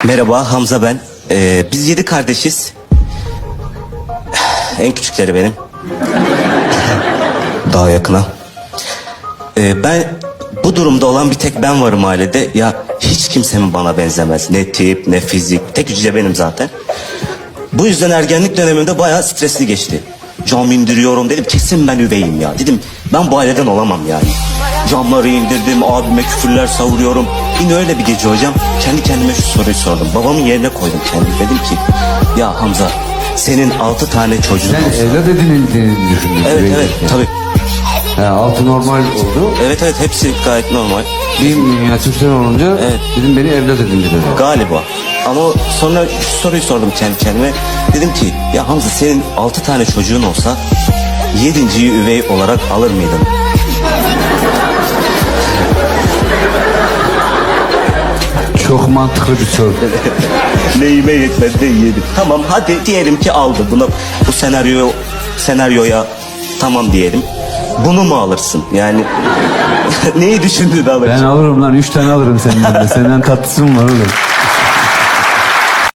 Merhaba, Hamza ben. Biz 7 kardeşiz. En küçükleri benim. Daha yakına. Ben bu durumda olan bir tek ben varım ailede. Ya hiç kimse mi bana benzemez? Ne tip, ne fizik. Tek hücre benim zaten. Bu yüzden ergenlik dönemimde bayağı stresli geçti. Cam indiriyorum dedim, kesin ben üveyim ya. Dedim ben bu aileden olamam yani. Camları indirdim, abime küfürler savuruyorum. Yine öyle bir gece hocam, kendi kendime şu soruyu sordum. Babamın yerine koydum kendimi. Dedim ki ya Hamza, senin 6 tane çocuğun Sen olsa. evlat edinildiğini düşündün. Evet tabii. Altı normal oldu. Evet hepsi gayet normal. Bir minyatürsen olunca Evet. dedim beni evlat edindi dedi. Galiba. Ama sonra şu soruyu sordum kendi kendime. Dedim ki ya Hamza, senin 6 tane çocuğun olsa 7.'yi üvey olarak alır mıydın? Çok mantıklı bir soru. Neyime yetmedi yedim. Tamam hadi diyelim ki aldı bunu, bu senaryoya tamam diyelim. Bunu mu alırsın? Yani neyi düşündün abi? Ben alırım lan, 3 tane alırım senden de. Senden tatlısı mı var oğlum?